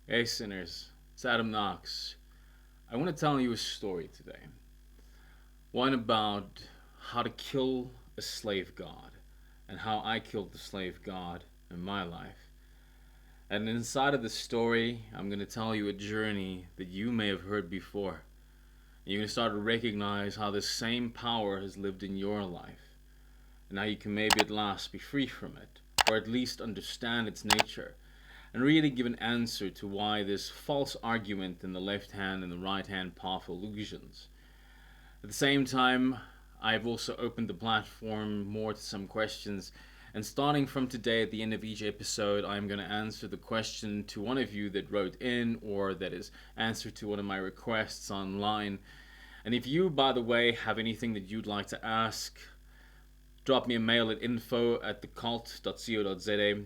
Hey sinners, it's Adam Knox. I want to tell you a story today. One about how to kill a slave god and how I killed the slave god in my life. And inside of the story, I'm going to tell you a journey that you may have heard before. And you're going to start to recognize how this same power has lived in your life and how you can maybe at last be free from it, or at least understand its nature and really give an answer to why this false argument in the left hand and the right hand path illusions. At the same time, I've also opened the platform more to some questions, and starting from today, at the end of each episode, I'm going to answer the question to one of you that wrote in or that is answer to one of my requests online. And if you, by the way, have anything that you'd like to ask, drop me a mail at info@thecult.co.za,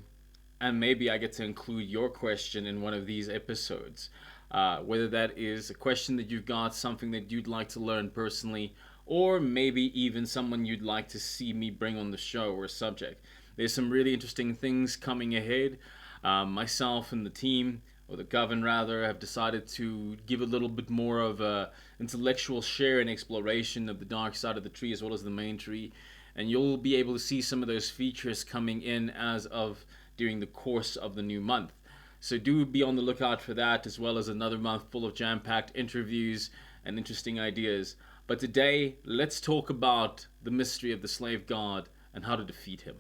and maybe I get to include your question in one of these episodes. Whether that is a question that you've got, something that you'd like to learn personally, or maybe even someone you'd like to see me bring on the show or a subject. There's some really interesting things coming ahead. Myself and the team, or the Coven rather, have decided to give a little bit more of a intellectual share and exploration of the dark side of the tree as well as the main tree. And you'll be able to see some of those features coming in as of during the course of the new month. So do be on the lookout for that, as well as another month full of jam-packed interviews and interesting ideas. But today, let's talk about the mystery of the slave god and how to defeat him.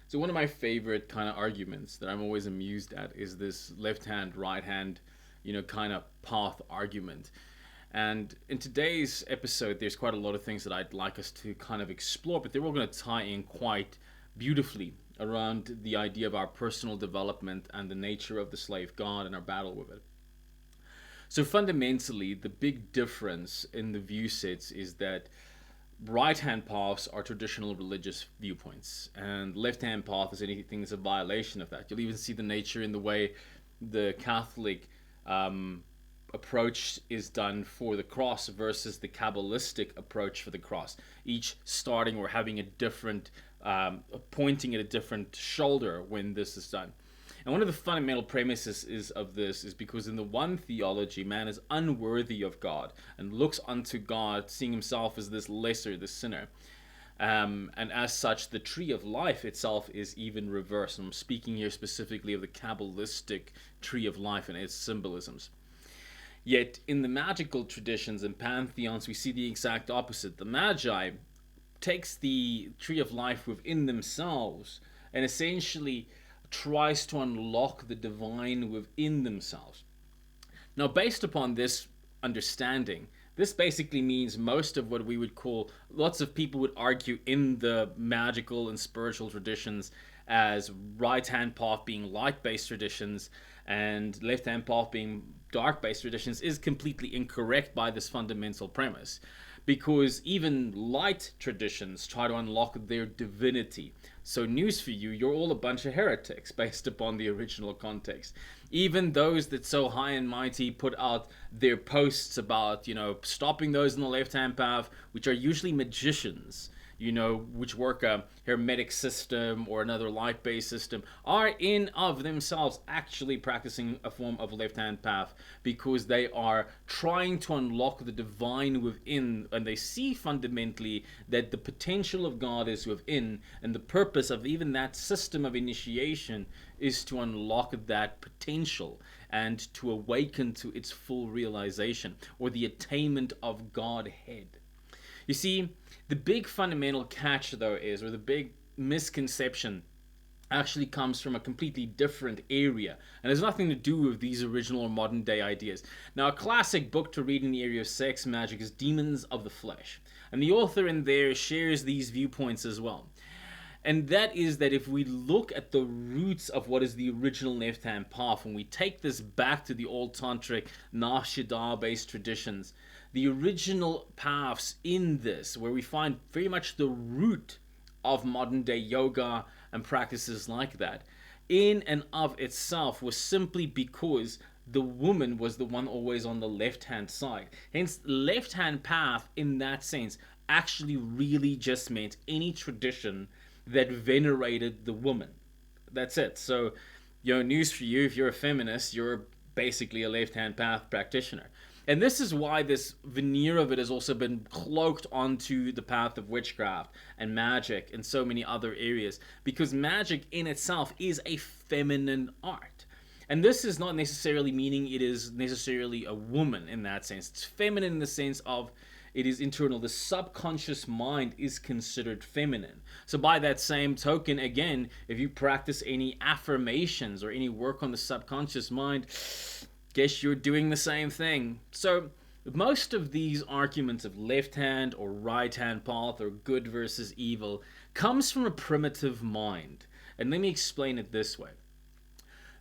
So one of my favorite kind of arguments that I'm always amused at is this left hand, right hand, kind of path argument. And in today's episode, there's quite a lot of things that I'd like us to kind of explore, but they're all going to tie in quite beautifully around the idea of our personal development and the nature of the slave god and our battle with it. So fundamentally, the big difference in the view sets is that right hand paths are traditional religious viewpoints, and left hand path is anything that's a violation of that. You'll even see the nature in the way the Catholic approach is done for the cross versus the Kabbalistic approach for the cross, each starting or having a different pointing at a different shoulder when this is done. And one of the fundamental premises of this is because in the one theology, man is unworthy of God and looks unto God, seeing himself as this lesser, this sinner. And as such, the tree of life itself is even reversed. And I'm speaking here specifically of the Kabbalistic tree of life and its symbolisms. Yet in the magical traditions and pantheons, we see the exact opposite. The Magi takes the tree of life within themselves and essentially tries to unlock the divine within themselves. Now, based upon this understanding, this basically means most of what we would call, lots of people would argue in the magical and spiritual traditions as right hand path being light based traditions and left hand path being dark based traditions is completely incorrect by this fundamental premise. Because even light traditions try to unlock their divinity. So news for you, you're all a bunch of heretics based upon the original context. Even those that so high and mighty put out their posts about, stopping those in the left-hand path, which are usually magicians, which work a hermetic system or another light-based system, are in of themselves actually practicing a form of left-hand path because they are trying to unlock the divine within, and they see fundamentally that the potential of God is within, and the purpose of even that system of initiation is to unlock that potential and to awaken to its full realization or the attainment of Godhead. You see, the big fundamental catch, though, is, or the big misconception actually comes from a completely different area and has nothing to do with these original or modern day ideas. Now, a classic book to read in the area of sex magic is Demons of the Flesh, and the author in there shares these viewpoints as well. And that is that if we look at the roots of what is the original left hand path, when we take this back to the old tantric Nashida based traditions, the original paths in this, where we find very much the root of modern day yoga and practices like that, in and of itself was simply because the woman was the one always on the left hand side. Hence, left hand path in that sense actually really just meant any tradition that venerated the woman. That's it. So, news for you, if you're a feminist, you're basically a left hand path practitioner. And this is why this veneer of it has also been cloaked onto the path of witchcraft and magic and so many other areas, because magic in itself is a feminine art. And this is not necessarily meaning it is necessarily a woman in that sense. It's feminine in the sense of it is internal. The subconscious mind is considered feminine. So by that same token, again, if you practice any affirmations or any work on the subconscious mind, guess you're doing the same thing. So most of these arguments of left hand or right hand path or good versus evil comes from a primitive mind. And let me explain it this way.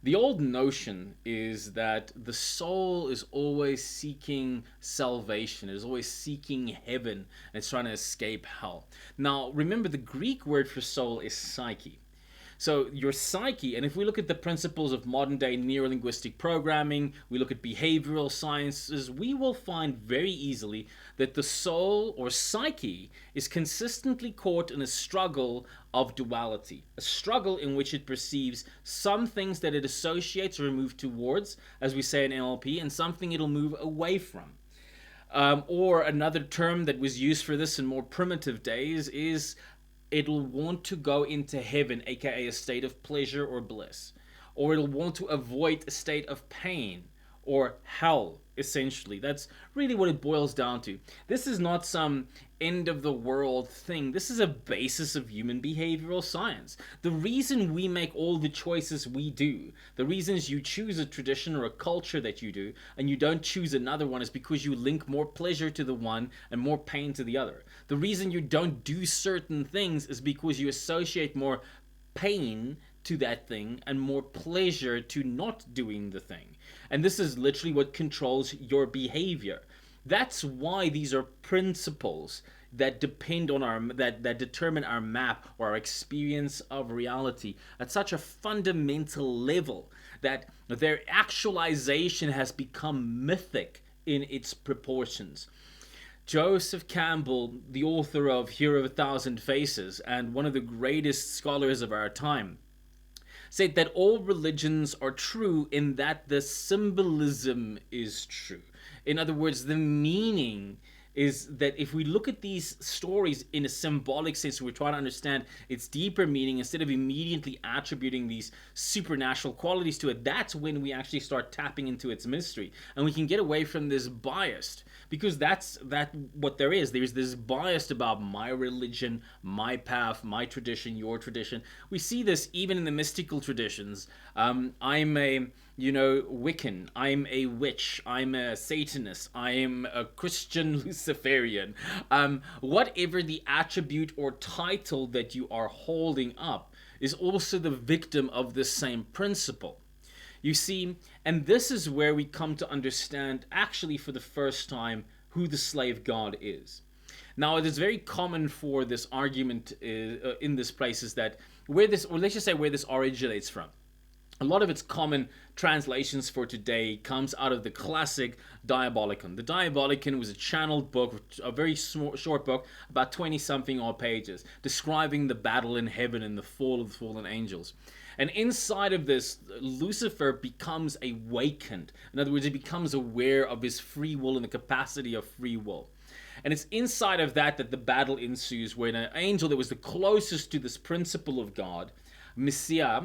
The old notion is that the soul is always seeking salvation, it is always seeking heaven, and it's trying to escape hell. Now, remember, the Greek word for soul is psyche. So your psyche, and if we look at the principles of modern day neurolinguistic programming, we look at behavioral sciences, we will find very easily that the soul or psyche is consistently caught in a struggle of duality, a struggle in which it perceives some things that it associates or moves towards, as we say in NLP, and something it'll move away from. Or another term that was used for this in more primitive days is it'll want to go into heaven, aka a state of pleasure or bliss. Or it'll want to avoid a state of pain or hell, essentially. That's really what it boils down to. This is not some end of the world thing. This is a basis of human behavioral science. The reason we make all the choices we do, the reasons you choose a tradition or a culture that you do, and you don't choose another one, is because you link more pleasure to the one and more pain to the other. The reason you don't do certain things is because you associate more pain to that thing and more pleasure to not doing the thing. And this is literally what controls your behavior. That's why these are principles that depend on that determine our map or our experience of reality at such a fundamental level that their actualization has become mythic in its proportions. Joseph Campbell, the author of Hero of a Thousand Faces and one of the greatest scholars of our time, said that all religions are true in that the symbolism is true. In other words, the meaning is that if we look at these stories in a symbolic sense, we're trying to understand its deeper meaning instead of immediately attributing these supernatural qualities to it. That's when we actually start tapping into its mystery, and we can get away from this bias, because that's what there is. There's this bias about my religion, my path, my tradition, your tradition. We see this even in the mystical traditions. I'm a Wiccan, I'm a witch, I'm a Satanist, I'm a Christian Luciferian. Whatever the attribute or title that you are holding up is also the victim of this same principle. You see, and this is where we come to understand, actually for the first time, who the slave god is. Now, it is very common for this argument in this place is that where this, or let's just say where this originates from. A lot of its common translations for today comes out of the classic Diabolicon. The Diabolicon was a channeled book, a very short book, about 20-something odd pages, describing the battle in heaven and the fall of the fallen angels. And inside of this, Lucifer becomes awakened. In other words, he becomes aware of his free will and the capacity of free will. And it's inside of that the battle ensues, where an angel that was the closest to this principle of God, Messiah,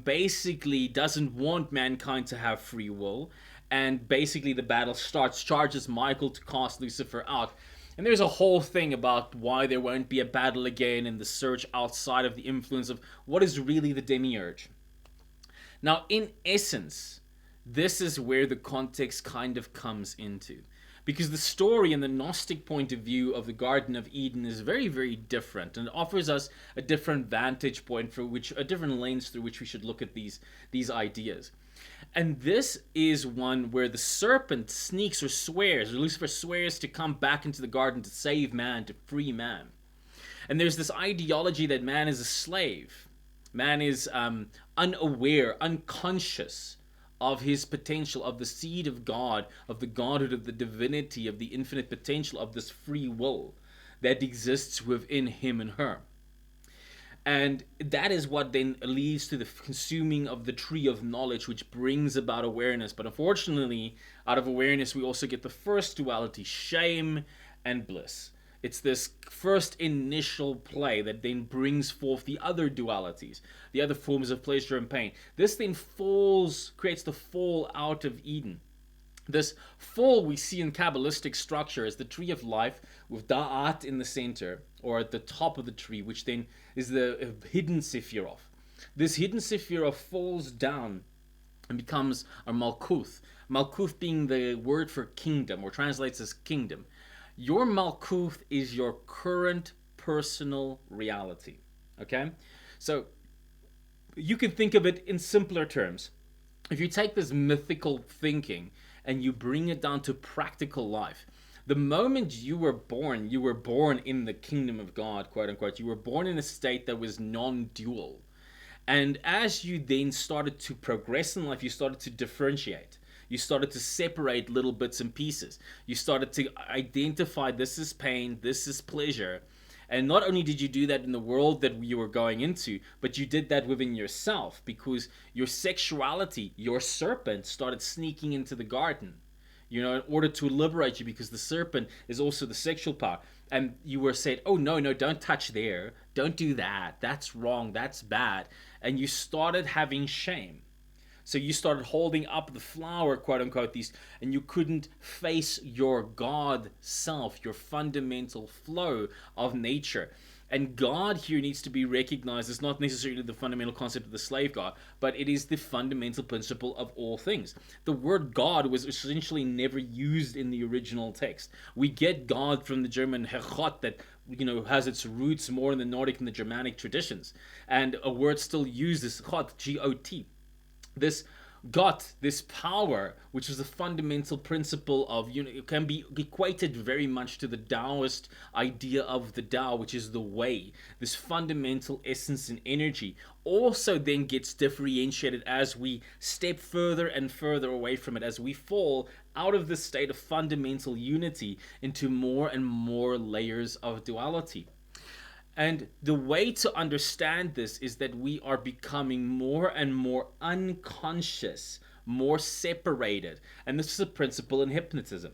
basically doesn't want mankind to have free will, and basically the battle starts, charges Michael to cast Lucifer out, And there's a whole thing about why there won't be a battle again in the search outside of the influence of what is really the demiurge. Now, in essence, this is where the context kind of comes into. Because the story and the Gnostic point of view of the Garden of Eden is very, very different, and offers us a different vantage point for which, a different lens through which we should look at these ideas. And this is one where the serpent sneaks or swears, or Lucifer swears to come back into the garden to save man, to free man. And there's this ideology that man is a slave. Man is unaware, unconscious of his potential, of the seed of God, of the godhood, of the divinity, of the infinite potential of this free will that exists within him and her. And that is what then leads to the consuming of the tree of knowledge, which brings about awareness. But unfortunately, out of awareness, we also get the first duality, shame and bliss. It's this first initial play that then brings forth the other dualities, the other forms of pleasure and pain. This then creates the fall out of Eden. This fall we see in Kabbalistic structure as the tree of life with Da'at in the center, or at the top of the tree, which then is the hidden Sephiroth. This hidden Sephiroth falls down and becomes a Malkuth. Malkuth being the word for kingdom, or translates as kingdom. Your Malkuth is your current personal reality. Okay? So you can think of it in simpler terms. If you take this mythical thinking and you bring it down to practical life, the moment you were born in the kingdom of God, quote unquote. You were born in a state that was non-dual. And as you then started to progress in life, you started to differentiate. You started to separate little bits and pieces. You started to identify, this is pain, this is pleasure. And not only did you do that in the world that you were going into, but you did that within yourself, because your sexuality, your serpent, started sneaking into the garden, in order to liberate you, because the serpent is also the sexual power. And you were said, oh, no, don't touch there. Don't do that. That's wrong. That's bad. And you started having shame. So you started holding up the flower, quote unquote, and you couldn't face your God self, your fundamental flow of nature. And God here needs to be recognized as not necessarily the fundamental concept of the slave God, but it is the fundamental principle of all things. The word God was essentially never used in the original text. We get God from the German Herrgott that has its roots more in the Nordic and the Germanic traditions. And a word still used is Gott, G-O-T. This Gott, this power, which is the fundamental principle of, it can be equated very much to the Taoist idea of the Tao, which is the way. This fundamental essence and energy also then gets differentiated as we step further and further away from it, as we fall out of this state of fundamental unity into more and more layers of duality. And the way to understand this is that we are becoming more and more unconscious, more separated. And this is a principle in hypnotism.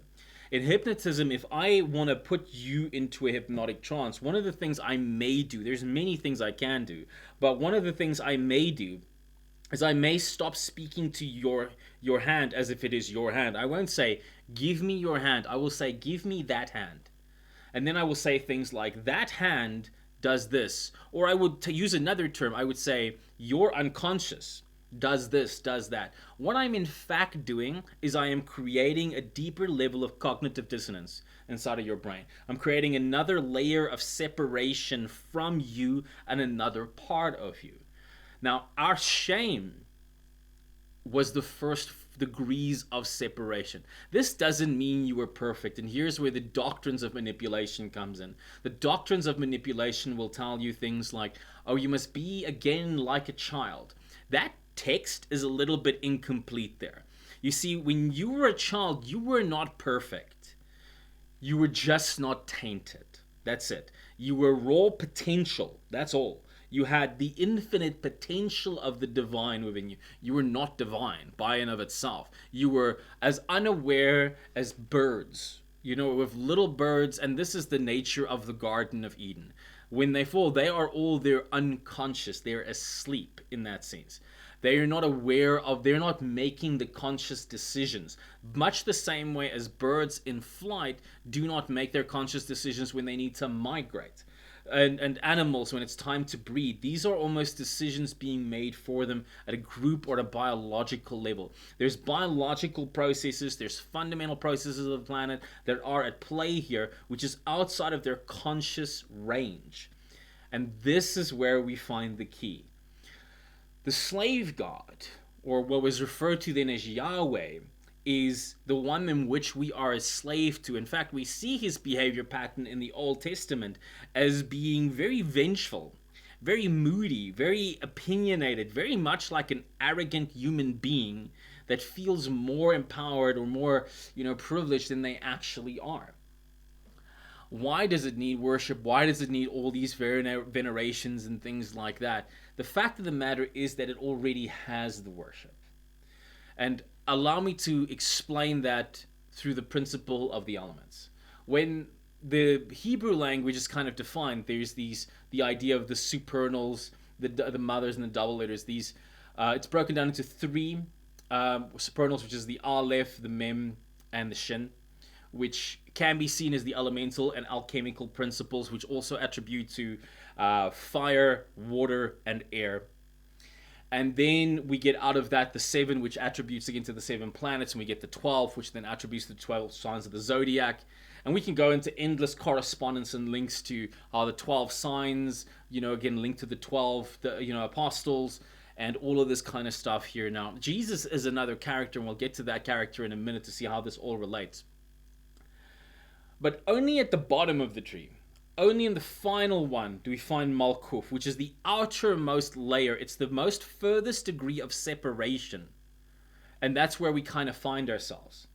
In hypnotism, if I want to put you into a hypnotic trance, one of the things I may do, there's many things I can do, but one of the things I may do is I may stop speaking to your hand as if it is your hand. I won't say, give me your hand. I will say, give me that hand. And then I will say things like, that hand does this. Or I would use another term. I would say, your unconscious does this, does that. What I'm in fact doing is I am creating a deeper level of cognitive dissonance inside of your brain. I'm creating another layer of separation from you and another part of you. Now, our shame was the first degrees of separation. This doesn't mean you were perfect, and here's where the doctrines of manipulation comes in. The doctrines of manipulation will tell you things like, oh, you must be again like a child. That text is a little bit incomplete there. You see, when you were a child, you were not perfect. You were just not tainted. That's it. You were raw potential. That's all. You had the infinite potential of the divine within you. You were not divine by and of itself. You were as unaware as birds, with little birds, and this is the nature of the Garden of Eden. When they fall, they are all they're unconscious. They're asleep in that sense. They are not aware of, they're not making the conscious decisions. Much the same way as birds in flight do not make their conscious decisions when they need to migrate. And animals when it's time to breed, these are almost decisions being made for them at a group or a biological level. There's biological processes, there's fundamental processes of the planet that are at play here, which is outside of their conscious range. And this is where we find the key. The slave god, or what was referred to then as Yahweh, is the one in which we are a slave to. In fact, we see his behavior pattern in the Old Testament as being very vengeful, very moody, very opinionated, very much like an arrogant human being that feels more empowered or more, privileged than they actually are. Why does it need worship? Why does it need all these venerations and things like that? The fact of the matter is that it already has the worship. And allow me to explain that through the principle of the elements. When the Hebrew language is kind of defined, there's the idea of the supernals, the mothers and the double letters. It's broken down into three supernals, which is the Aleph, the Mem, and the Shin, which can be seen as the elemental and alchemical principles, which also attribute to fire, water, and air. And then we get out of that the 7, which attributes again to the 7 planets, and we get the 12, which then attributes to the 12 signs of the zodiac. And we can go into endless correspondence and links to how the 12 signs, again, linked to the 12, apostles, and all of this kind of stuff here. Now, Jesus is another character, and we'll get to that character in a minute to see how this all relates. But only at the bottom of the tree, only in the final one, do we find Malkuf, which is the outermost layer. It's the most furthest degree of separation. And that's where we kind of find ourselves.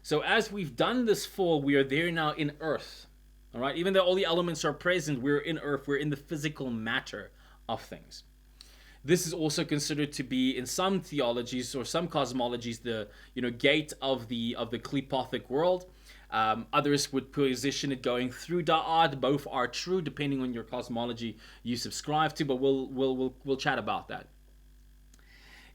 So as we've done this fall, we are there now in earth. All right? Even though all the elements are present, we're in earth. We're in the physical matter of things. This is also considered to be, in some theologies or some cosmologies, the gate of the Klipothic world. Others would position it going through Da'ad. Both are true depending on your cosmology you subscribe to, but we'll chat about that.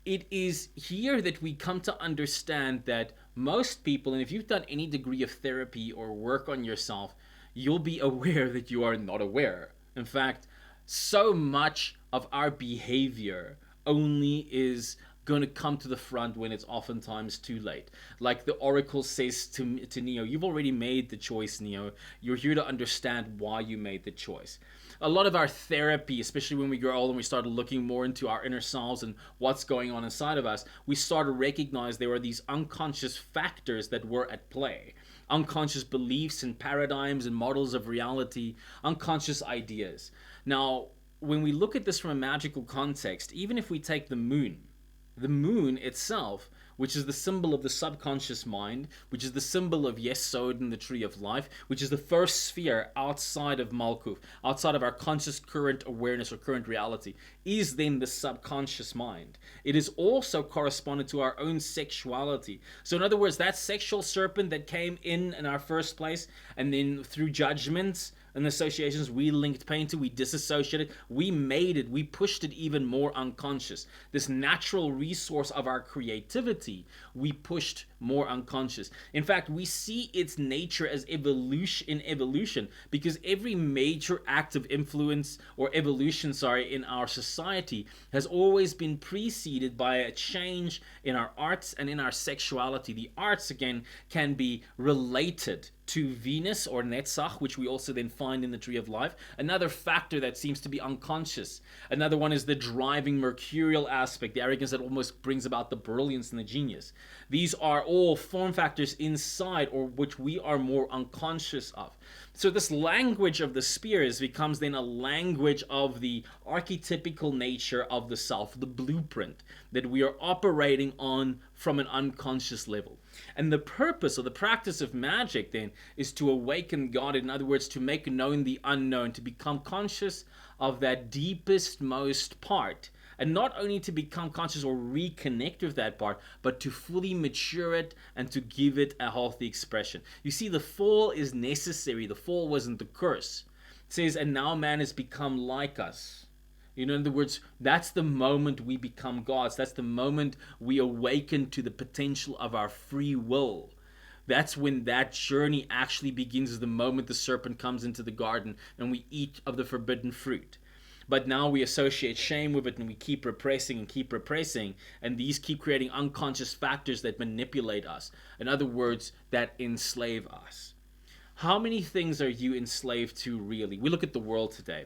It is here that we come to understand that most people, and if you've done any degree of therapy or work on yourself, you'll be aware that you are not aware. In fact, so much of our behavior only is going to come to the front when it's oftentimes too late. Like the oracle says to Neo, you've already made the choice, Neo. You're here to understand why you made the choice. A lot of our therapy, especially when we grow old and we start looking more into our inner selves and what's going on inside of us, we start to recognize there are these unconscious factors that were at play. Unconscious beliefs and paradigms and models of reality, unconscious ideas. Now, when we look at this from a magical context, even if we take the moon itself, which is the symbol of the subconscious mind, which is the symbol of Yesod and the tree of life, which is the first sphere outside of Malkuf, outside of our conscious current awareness or current reality, is then the subconscious mind. It is also corresponded to our own sexuality. So in other words, that sexual serpent that came in our first place, and then through judgments and associations we linked pain to, we disassociated, we made it, we pushed it even more unconscious. This natural resource of our creativity, we pushed more unconscious. In fact, we see its nature as evolution, because every major act of influence or evolution, in our society has always been preceded by a change in our arts and in our sexuality. The arts, again, can be related to Venus or Netzach, which we also then find in the Tree of Life. Another factor that seems to be unconscious. Another one is the driving mercurial aspect, the arrogance that almost brings about the brilliance and the genius. These are all form factors inside, or which we are more unconscious of. So this language of the spheres becomes then a language of the archetypical nature of the self, the blueprint that we are operating on from an unconscious level. And the purpose or the practice of magic then is to awaken God, in other words, to make known the unknown, to become conscious of that deepest, most part. And not only to become conscious or reconnect with that part, but to fully mature it and to give it a healthy expression. You see, the fall is necessary. The fall wasn't the curse. It says, and now man has become like us. In other words, that's the moment we become gods. That's the moment we awaken to the potential of our free will. That's when that journey actually begins, is the moment the serpent comes into the garden and we eat of the forbidden fruit. But now we associate shame with it and we keep repressing, and these keep creating unconscious factors that manipulate us. In other words, that enslave us. How many things are you enslaved to, really? We look at the world today.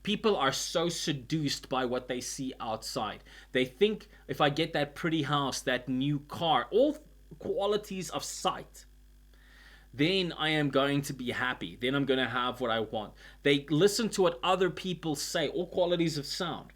People are so seduced by what they see outside. They think, if I get that pretty house, that new car, all qualities of sight, then I am going to be happy. Then I'm going to have what I want. They listen to what other people say, all qualities of sound.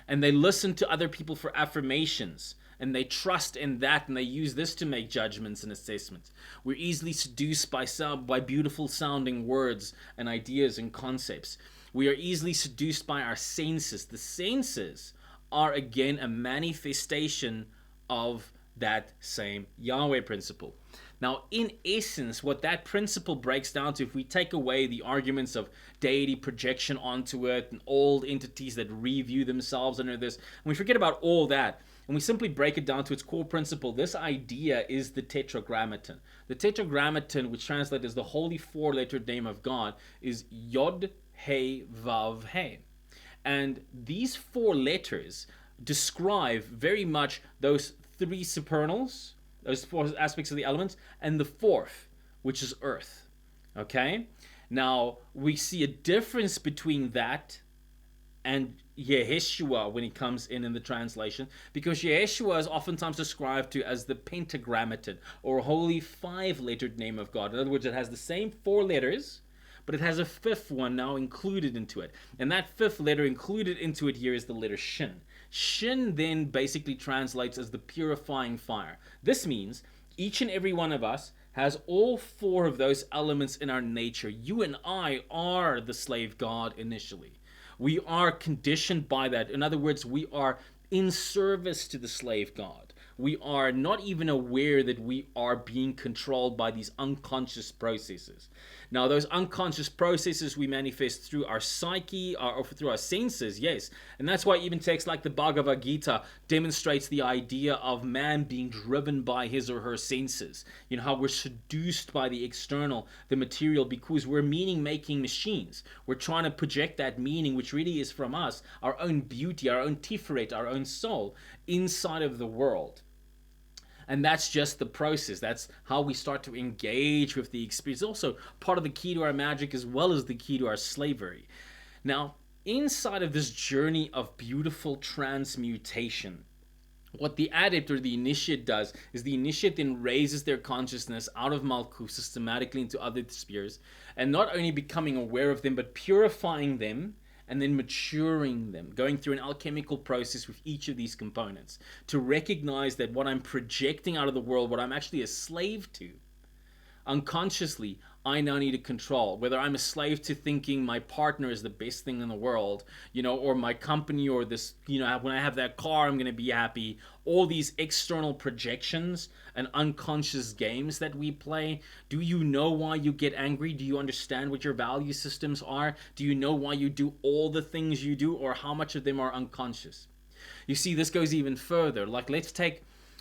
And they listen to other people for affirmations. And they trust in that, and they use this to make judgments and assessments. We're easily seduced by beautiful sounding words and ideas and concepts. We are easily seduced by our senses. The senses are, again, a manifestation of that same Yahweh principle. Now, in essence, what that principle breaks down to, if we take away the arguments of deity projection onto it and old entities that review themselves under this, and we forget about all that, and we simply break it down to its core principle, this idea is the tetragrammaton. The tetragrammaton, which translates as the holy four-lettered name of God, is Yod, He, Vav, He. And these four letters describe very much those three supernals, those four aspects of the elements, and the fourth, which is earth. Okay? Now, we see a difference between that and Yeshua when he comes in the translation, because Yeshua is oftentimes described to as the pentagrammaton, or holy five-lettered name of God. In other words, it has the same four letters, but it has a fifth one now included into it. And that fifth letter included into it here is the letter Shin. Shin then basically translates as the purifying fire. This means each and every one of us has all four of those elements in our nature. You and I are the slave god initially. We are conditioned by that. In other words, we are in service to the slave god. We are not even aware that we are being controlled by these unconscious processes. Now, those unconscious processes we manifest through our psyche or through our senses, yes. And that's why even texts like the Bhagavad Gita demonstrates the idea of man being driven by his or her senses. You know, how we're seduced by the external, the material, because we're meaning-making machines. We're trying to project that meaning, which really is from us, our own beauty, our own tiferet, our own soul, inside of the world. And that's just the process. That's how we start to engage with the experience. Also, part of the key to our magic as well as the key to our slavery. Now, inside of this journey of beautiful transmutation, what the adept or the initiate does is the initiate then raises their consciousness out of Malkuth systematically into other spheres, and not only becoming aware of them, but purifying them and then maturing them, going through an alchemical process with each of these components to recognize that what I'm projecting out of the world, what I'm actually a slave to, unconsciously, I now need to control. Whether I'm a slave to thinking my partner is the best thing in the world, you know, or my company, or this, you know, when I have that car, I'm going to be happy. All these external projections and unconscious games that we play. Do you know why you get angry? Do you understand what your value systems are? Do you know why you do all the things you do, or how much of them are unconscious? You see, this goes even further. Like,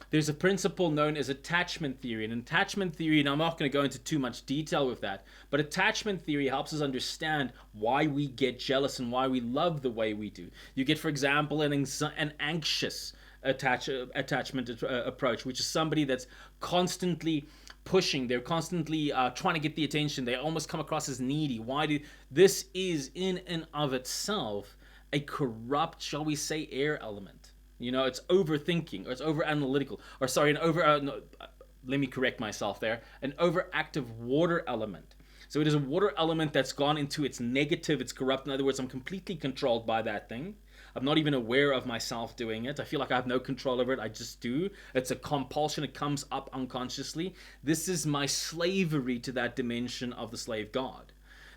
there's a principle known as attachment theory. And attachment theory, and I'm not going to go into too much detail with that, but attachment theory helps us understand why we get jealous and why we love the way we do. You get, for example, an anxious attachment approach, which is somebody that's constantly pushing. They're constantly trying to get the attention. They almost come across as needy. This is in and of itself a corrupt, shall we say, air element. You know, it's overthinking, or it's over-analytical, or sorry, let me correct myself there, an overactive water element. So it is a water element that's gone into its negative, it's corrupt. In other words, I'm completely controlled by that thing. I'm not even aware of myself doing it. I feel like I have no control over it. I just do. It's a compulsion. It comes up unconsciously. This is my slavery to that dimension of the slave god.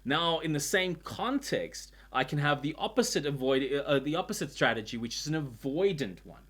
Now, in the same context, I can have the opposite strategy, which is an avoidant one.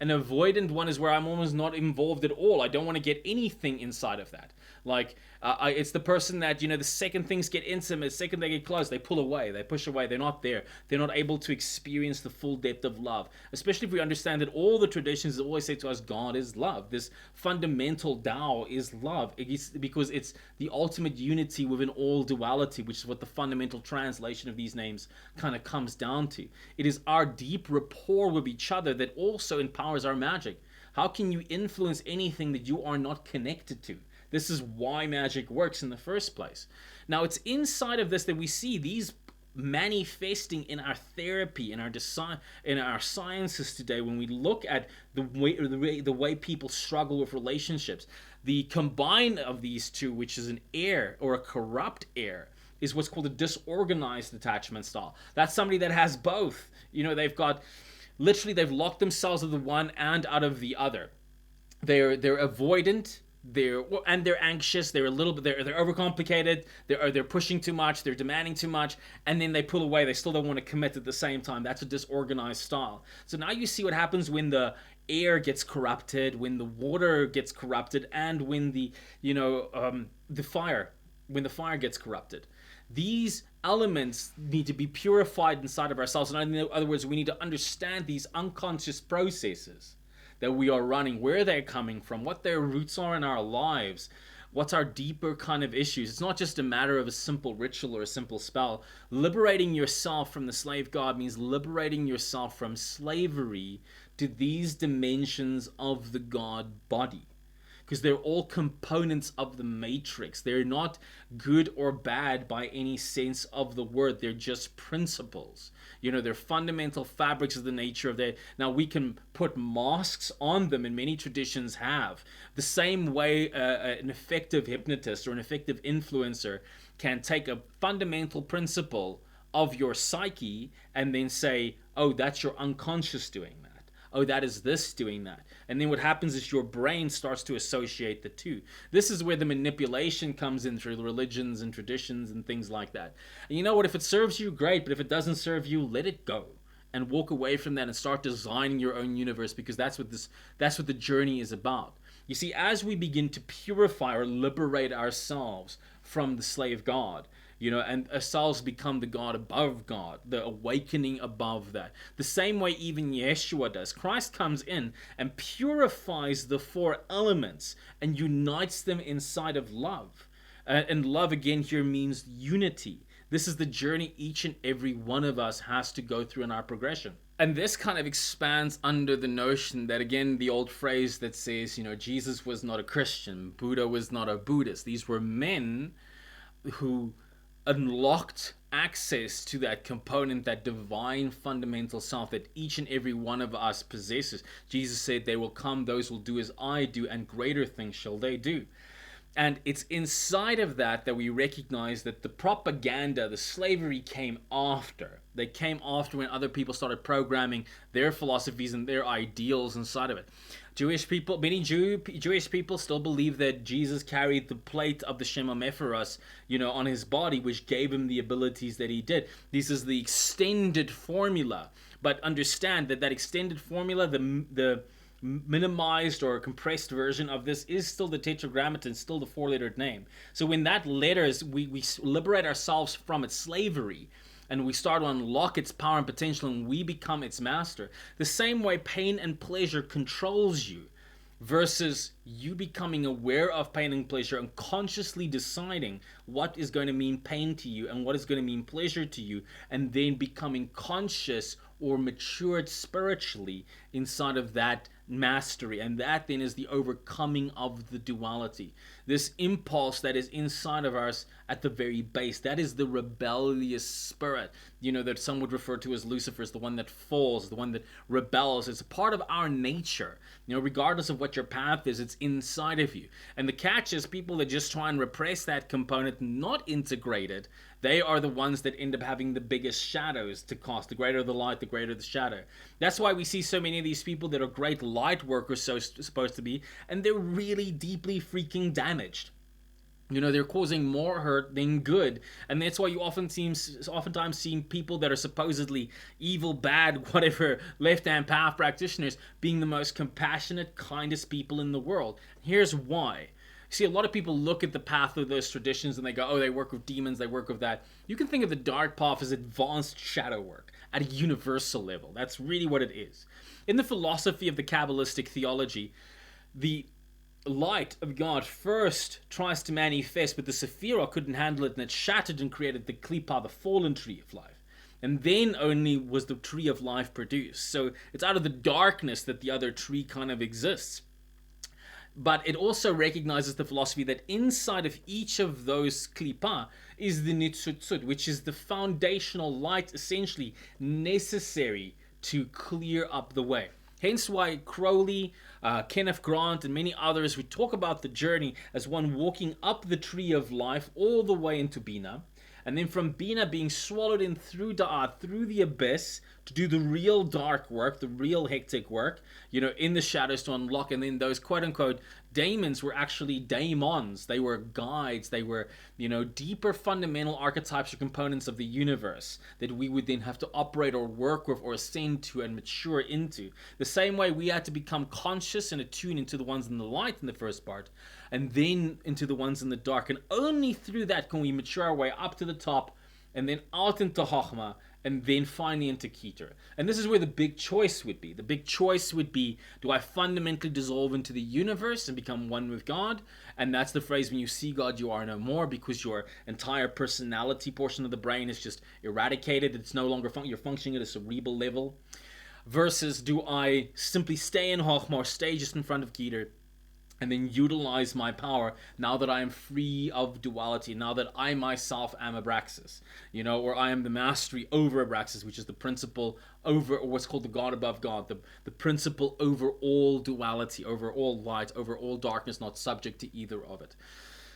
An avoidant one is where I'm almost not involved at all. I don't want to get anything inside of that. Like, it's the person that, the second things get intimate, the second they get close, they pull away, they push away, they're not there. They're not able to experience the full depth of love. Especially if we understand that all the traditions always say to us, God is love. This fundamental Tao is love. Because it's the ultimate unity within all duality, which is what the fundamental translation of these names kind of comes down to. It is our deep rapport with each other that also empowers our magic. How can you influence anything that you are not connected to? This is why magic works in the first place. Now, it's inside of this that we see these manifesting in our therapy, in our sciences today. When we look at the way people struggle with relationships, the combine of these two, which is an heir or a corrupt heir, is what's called a disorganized attachment style. That's somebody that has both. They've locked themselves of the one and out of the other. They're avoidant. They're anxious. They're overcomplicated. They're pushing too much. They're demanding too much, and then they pull away. They still don't want to commit at the same time. That's a disorganized style. So now you see what happens when the air gets corrupted, when the water gets corrupted, and when the fire gets corrupted. These elements need to be purified inside of ourselves. And in other words, we need to understand these unconscious processes that we are running, where they're coming from, what their roots are in our lives, what's our deeper kind of issues. It's not just a matter of a simple ritual or a simple spell. Liberating yourself from the slave god means liberating yourself from slavery to these dimensions of the god body. Because they're all components of the matrix. They're not good or bad by any sense of the word. They're just principles. They're fundamental fabrics of the nature of that. Now, we can put masks on them, and many traditions have. The same way an effective hypnotist or an effective influencer can take a fundamental principle of your psyche and then say, oh, that's your unconscious doing that. Oh, that is this doing that. And then what happens is your brain starts to associate the two. This is where the manipulation comes in through the religions and traditions and things like that. And you know what? If it serves you, great. But if it doesn't serve you, let it go. And walk away from that and start designing your own universe, because that's what the journey is about. You see, as we begin to purify or liberate ourselves from the slave god, and ourselves become the God above God, the awakening above that. The same way even Yeshua does. Christ comes in and purifies the four elements and unites them inside of love. And love, again, here means unity. This is the journey each and every one of us has to go through in our progression. And this kind of expands under the notion that, again, the old phrase that says, Jesus was not a Christian, Buddha was not a Buddhist. These were men who unlocked access to that component, that divine fundamental self that each and every one of us possesses. Jesus said, "They will come, those will do as I do, and greater things shall they do." And it's inside of that we recognize that the propaganda, the slavery came after. They came after when other people started programming their philosophies and their ideals inside of it. Many Jewish people still believe that Jesus carried the plate of the Shem HaMephoros, on his body, which gave him the abilities that he did. This is the extended formula. But understand that extended formula, the minimized or compressed version of this, is still the tetragrammaton, still the four-lettered name. So when that letters, we liberate ourselves from its slavery, and we start to unlock its power and potential, and we become its master. The same way pain and pleasure controls you, versus you becoming aware of pain and pleasure and consciously deciding what is going to mean pain to you and what is going to mean pleasure to you, and then becoming conscious or matured spiritually inside of that mastery. And that then is the overcoming of the duality. This impulse that is inside of us at the very base, that is the rebellious spirit, that some would refer to as Lucifer, as the one that falls, the one that rebels. It's a part of our nature. Regardless of what your path is, it's inside of you. And the catch is people that just try and repress that component, not integrate it, they are the ones that end up having the biggest shadows to cast. The greater the light, the greater the shadow. That's why we see so many of these people that are great light workers, supposed to be, and they're really deeply freaking damaged. They're causing more hurt than good, and that's why you oftentimes see people that are supposedly evil, bad, whatever, left-hand path practitioners being the most compassionate, kindest people in the world. Here's why. See, a lot of people look at the path of those traditions and they go, oh, they work with demons, they work with that. You can think of the dark path as advanced shadow work at a universal level. That's really what it is. In the philosophy of the Kabbalistic theology, the light of God first tries to manifest, but the Sephirah couldn't handle it, and it shattered and created the Klippa, the fallen tree of life. And then only was the tree of life produced. So it's out of the darkness that the other tree kind of exists. But it also recognizes the philosophy that inside of each of those Klippa is the Nitzutzut, which is the foundational light essentially necessary to clear up the way. Hence why Crowley, Kenneth Grant, and many others would talk about the journey as one walking up the tree of life all the way into Bina, and then from Bina being swallowed in through Da'at, through the abyss, to do the real dark work, the real hectic work, in the shadows to unlock. And then those quote-unquote daemons were actually daemons. They were guides. They were, deeper fundamental archetypes or components of the universe that we would then have to operate or work with or ascend to and mature into. The same way we had to become conscious and attuned into the ones in the light in the first part, and then into the ones in the dark. And only through that can we mature our way up to the top and then out into Chokhmah, and then finally into Keter. And this is where the big choice would be. The big choice would be, do I fundamentally dissolve into the universe and become one with God? And that's the phrase, when you see God, you are no more, because your entire personality portion of the brain is just eradicated. It's no longer you're functioning at a cerebral level. Versus, do I simply stay in Chokhmah or stay just in front of Keter, and then utilize my power now that I am free of duality, now that I myself am Abraxas, or I am the mastery over Abraxas, which is the principle over, or what's called the God above God, the principle over all duality, over all light, over all darkness, not subject to either of it.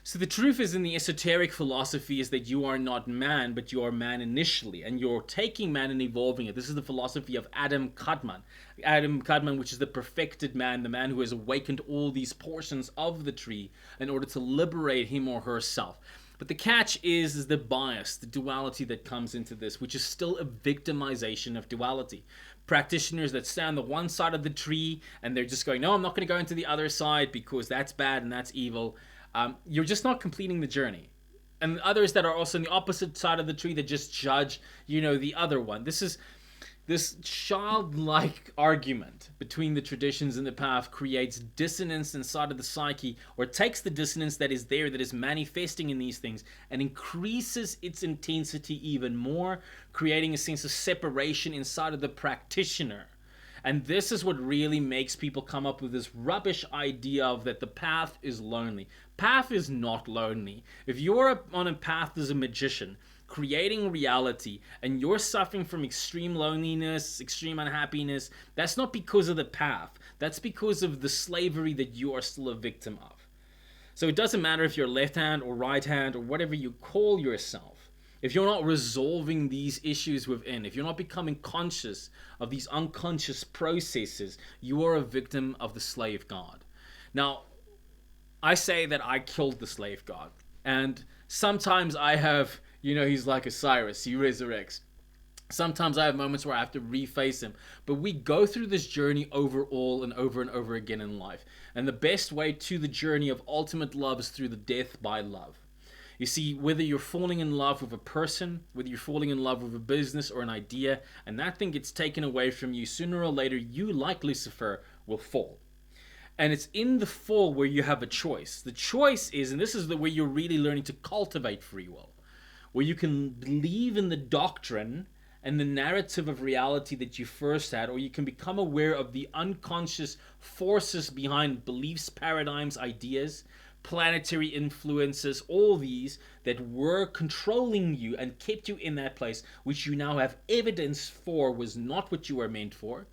So the truth is, in the esoteric philosophy, is that you are not man, but you are man initially, and you're taking man and evolving it. This is the philosophy of Adam Kadmon. Adam Kadmon, which is the perfected man, the man who has awakened all these portions of the tree in order to liberate him or herself. But the catch is the bias, the duality that comes into this, which is still a victimization of duality. Practitioners that stand on the one side of the tree and they're just going, no, I'm not going to go into the other side because that's bad and that's evil. You're just not completing the journey. And others that are also on the opposite side of the tree that just judge, the other one. This childlike argument between the traditions and the path creates dissonance inside of the psyche, or takes the dissonance that is there, that is manifesting in these things, and increases its intensity even more, creating a sense of separation inside of the practitioner. And this is what really makes people come up with this rubbish idea of that the path is lonely. Path is not lonely. If you're on a path as a magician, creating reality, and you're suffering from extreme loneliness, extreme unhappiness, that's not because of the path. That's because of the slavery that you are still a victim of. So it doesn't matter if you're left hand or right hand or whatever you call yourself. If you're not resolving these issues within, if you're not becoming conscious of these unconscious processes, you are a victim of the slave god. Now, I say that I killed the slave god. And sometimes I have, he's like Osiris, he resurrects. Sometimes I have moments where I have to reface him. But we go through this journey overall and over again in life. And the best way to the journey of ultimate love is through the death by love. You see, whether you're falling in love with a person, whether you're falling in love with a business or an idea, and that thing gets taken away from you, sooner or later, you, like Lucifer, will fall. And it's in the fall where you have a choice. The choice is, and this is the way you're really learning to cultivate free will, where you can believe in the doctrine and the narrative of reality that you first had, or you can become aware of the unconscious forces behind beliefs, paradigms, ideas, planetary influences, all these that were controlling you and kept you in that place, which you now have evidence for was not what you were meant for.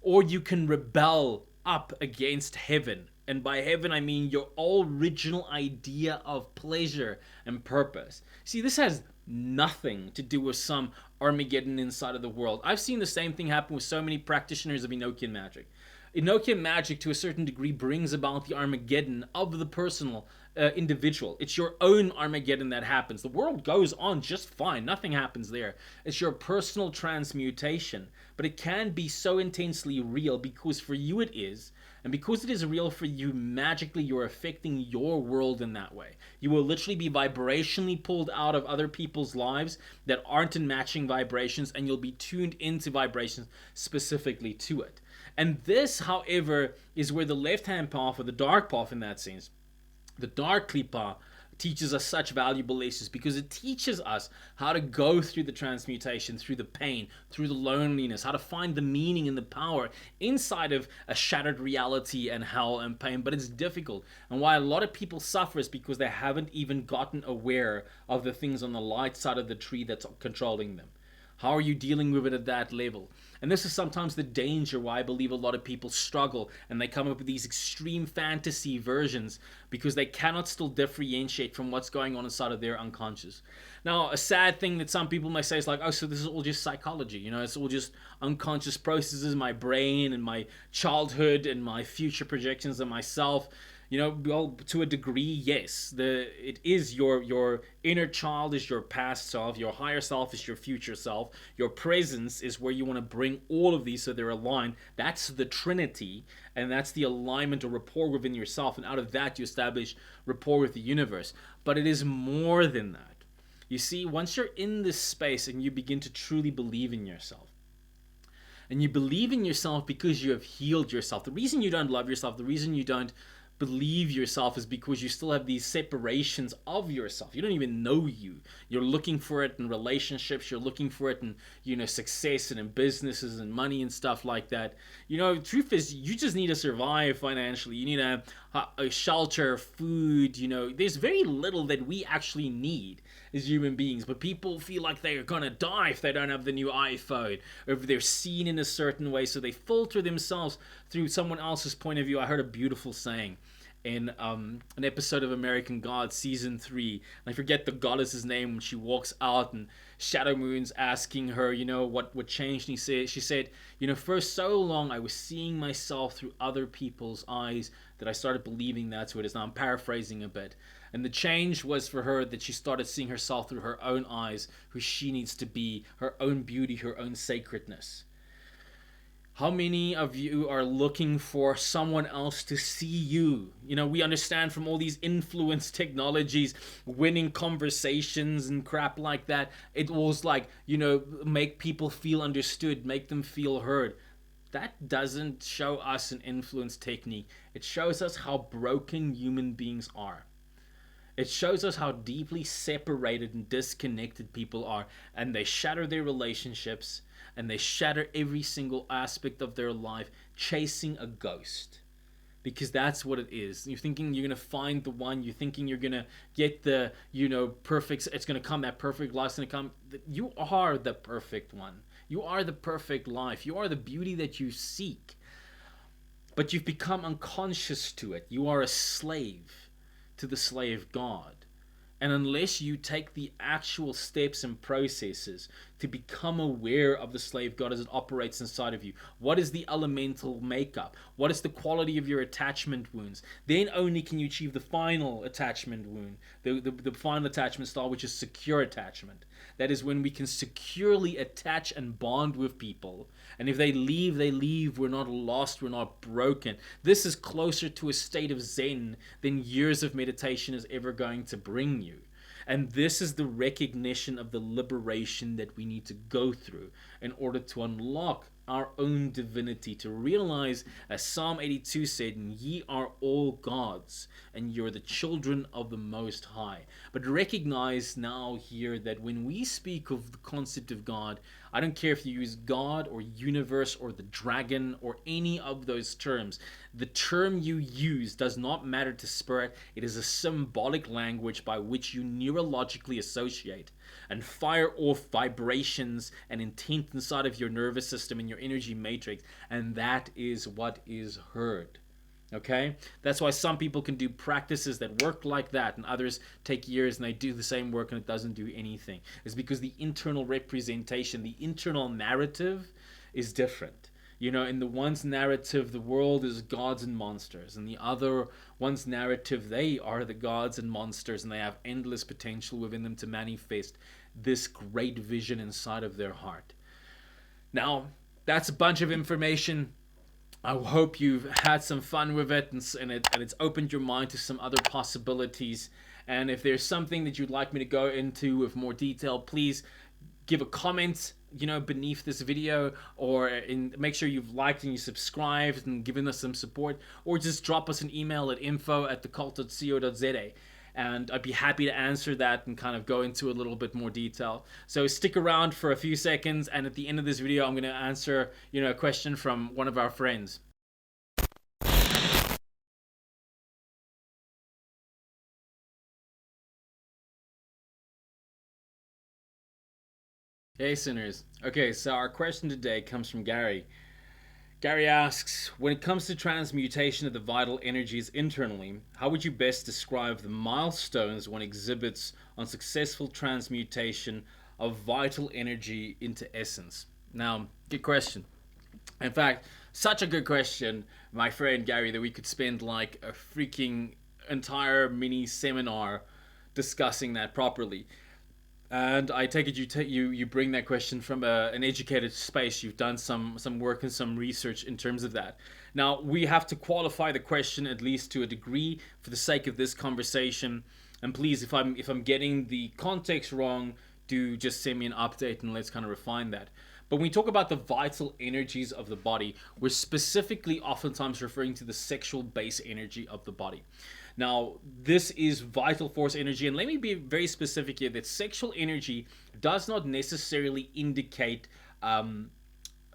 Or you can rebel up against heaven. And by heaven, I mean your original idea of pleasure and purpose. See, this has nothing to do with some Armageddon inside of the world. I've seen the same thing happen with so many practitioners of Enochian magic. Enochian magic, to a certain degree, brings about the Armageddon of the personal individual. It's your own Armageddon that happens. The world goes on just fine. Nothing happens there. It's your personal transmutation. But it can be so intensely real because for you it is. And because it is real for you, magically you're affecting your world in that way. You will literally be vibrationally pulled out of other people's lives that aren't in matching vibrations, and you'll be tuned into vibrations specifically to it. And this, however, is where the left-hand path, or the dark path in that sense, the dark klipa, teaches us such valuable lessons, because it teaches us how to go through the transmutation, through the pain, through the loneliness, how to find the meaning and the power inside of a shattered reality and hell and pain. But it's difficult, and why a lot of people suffer is because they haven't even gotten aware of the things on the light side of the tree that's controlling them. How are you dealing with it at that level? And this is sometimes the danger why I believe a lot of people struggle and they come up with these extreme fantasy versions, because they cannot still differentiate from what's going on inside of their unconscious. Now, a sad thing that some people may say is like, oh, so this is all just psychology, it's all just unconscious processes, my brain and my childhood and my future projections of myself. Well, to a degree, yes. It is your inner child is your past self, your higher self is your future self, your presence is where you want to bring all of these so they're aligned. That's the Trinity, and that's the alignment or rapport within yourself, and out of that you establish rapport with the universe. But it is more than that. You see, once you're in this space and you begin to truly believe in yourself, and you believe in yourself because you have healed yourself. The reason you don't love yourself, the reason you don't believe yourself is because you still have these separations of yourself. You don't even know you. You're looking for it in relationships. You're looking for it in, success and in businesses and money and stuff like that. The truth is, you just need to survive financially. You need a shelter, food. There's very little that we actually need as human beings, but people feel like they're gonna die if they don't have the new iPhone, or if they're seen in a certain way, so they filter themselves through someone else's point of view. I heard a beautiful saying in an episode of American Gods season 3, and I forget the goddess's name, when she walks out and Shadow Moon's asking her, what changed, and she said, for so long I was seeing myself through other people's eyes that I started believing that's what it is. Now I'm paraphrasing a bit. And the change was for her that she started seeing herself through her own eyes, who she needs to be, her own beauty, her own sacredness. How many of you are looking for someone else to see you? We understand from all these influence technologies, winning conversations and crap like that, it was like, make people feel understood, make them feel heard. That doesn't show us an influence technique. It shows us how broken human beings are. It shows us how deeply separated and disconnected people are, and they shatter their relationships, and they shatter every single aspect of their life chasing a ghost. Because that's what it is. You're thinking you're going to find the one, you're thinking you're going to get the, perfect, it's going to come, that perfect life's going to come. You are the perfect one. You are the perfect life. You are the beauty that you seek. But you've become unconscious to it. You are a slave to the slave God. And unless you take the actual steps and processes to become aware of the slave God as it operates inside of you, what is the elemental makeup? What is the quality of your attachment wounds? Then only can you achieve the final attachment wound, the final attachment style, which is secure attachment. That is when we can securely attach and bond with people. And if they leave. We're not lost. We're not broken. This is closer to a state of Zen than years of meditation is ever going to bring you. And this is the recognition of the liberation that we need to go through in order to unlock our own divinity, to realize, as Psalm 82 said, ye are all gods, and you're the children of the Most High. But recognize now here that when we speak of the concept of God, I don't care if you use God or universe or the dragon or any of those terms. The term you use does not matter to spirit. It is a symbolic language by which you neurologically associate and fire off vibrations and intent inside of your nervous system and your energy matrix, and that is what is heard. Okay? That's why some people can do practices that work like that, and others take years and they do the same work and it doesn't do anything. It's because the internal representation, the internal narrative is different. In the one's narrative, the world is gods and monsters, and the other one's narrative, they are the gods and monsters, and they have endless potential within them to manifest this great vision inside of their heart. Now, that's a bunch of information. I hope you've had some fun with it, and it's opened your mind to some other possibilities. And if there's something that you'd like me to go into with more detail, please give a comment, beneath this video, or make sure you've liked and you subscribed and given us some support, or just drop us an email at info@thecult.co.za. And I'd be happy to answer that and kind of go into a little bit more detail. So stick around for a few seconds, and at the end of this video, I'm going to answer, a question from one of our friends. Hey sinners. Okay, so our question today comes from Gary. Gary asks, when it comes to transmutation of the vital energies internally, how would you best describe the milestones one exhibits on successful transmutation of vital energy into essence? Now, good question. In fact, such a good question, my friend Gary, that we could spend like a freaking entire mini seminar discussing that properly. And I take it you bring that question from an educated space. You've done some work and some research in terms of that. Now, we have to qualify the question at least to a degree for the sake of this conversation. And please, if I'm getting the context wrong, do just send me an update and let's kind of refine that. But when we talk about the vital energies of the body, we're specifically oftentimes referring to the sexual base energy of the body. Now, this is vital force energy, and let me be very specific here that sexual energy does not necessarily indicate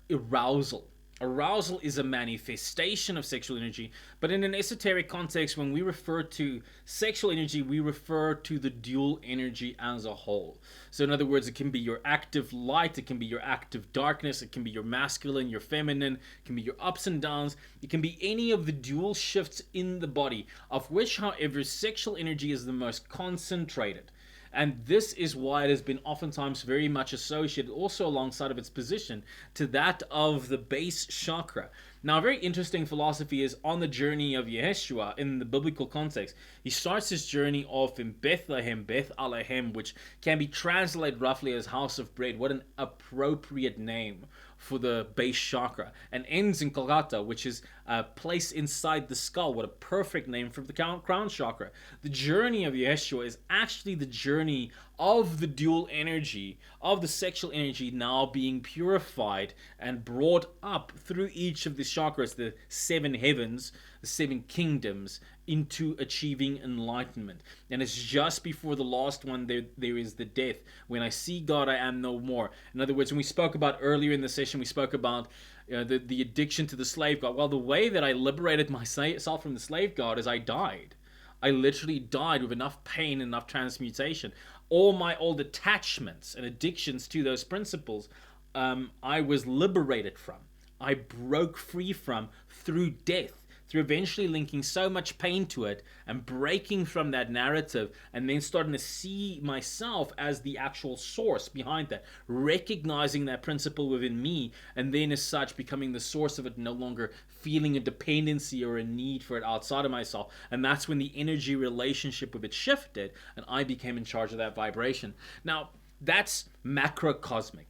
arousal. Arousal is a manifestation of sexual energy, but in an esoteric context, when we refer to sexual energy, we refer to the dual energy as a whole. So in other words, it can be your active light, it can be your active darkness, it can be your masculine, your feminine, it can be your ups and downs, it can be any of the dual shifts in the body, of which, however, sexual energy is the most concentrated. And this is why it has been oftentimes very much associated, also alongside of its position, to that of the base chakra. Now, a very interesting philosophy is on the journey of Yeshua in the biblical context. He starts his journey off in Bethlehem, Beth Alehem, which can be translated roughly as house of bread. What an appropriate name for the base chakra, and ends in Kolkata, which is a place inside the skull. What a perfect name for the crown chakra. The journey of Yeshua is actually the journey of the dual energy, of the sexual energy now being purified and brought up through each of the chakras, the seven heavens, the seven kingdoms, into achieving enlightenment. And it's just before the last one there is the death. When I see God, I am no more. In other words, when we spoke about earlier in the session, we spoke about the addiction to the slave god. Well, the way that I liberated myself from the slave god is I died. I literally died with enough pain, enough transmutation. All my old attachments and addictions to those principles, I was liberated from. I broke free from through death, through eventually linking so much pain to it and breaking from that narrative, and then starting to see myself as the actual source behind that, recognizing that principle within me, and then as such becoming the source of it, no longer feeling a dependency or a need for it outside of myself. And that's when the energy relationship with it shifted and I became in charge of that vibration. Now, that's macrocosmic.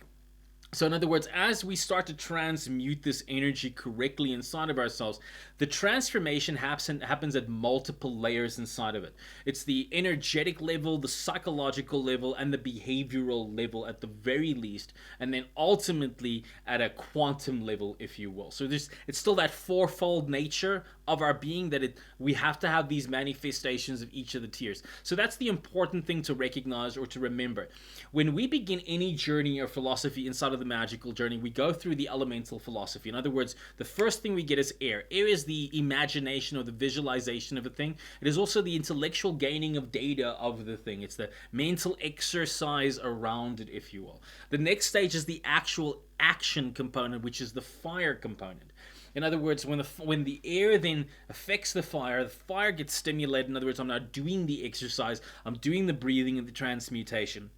So in other words, as we start to transmute this energy correctly inside of ourselves, the transformation happens at multiple layers inside of it. It's the energetic level, the psychological level, and the behavioral level at the very least, and then ultimately at a quantum level, if you will. So it's still that fourfold nature of our being that we have to have these manifestations of each of the tiers. So that's the important thing to recognize or to remember. When we begin any journey or philosophy inside of the magical journey, we go through the elemental philosophy. In other words, the first thing we get is air. Air is the imagination or the visualization of a thing. It is also the intellectual gaining of data of the thing. It's the mental exercise around it, if you will. The next stage is the actual action component, which is the fire component. In other words, when the air then affects the fire gets stimulated. In other words, I'm now doing the exercise, I'm doing the breathing and the transmutation.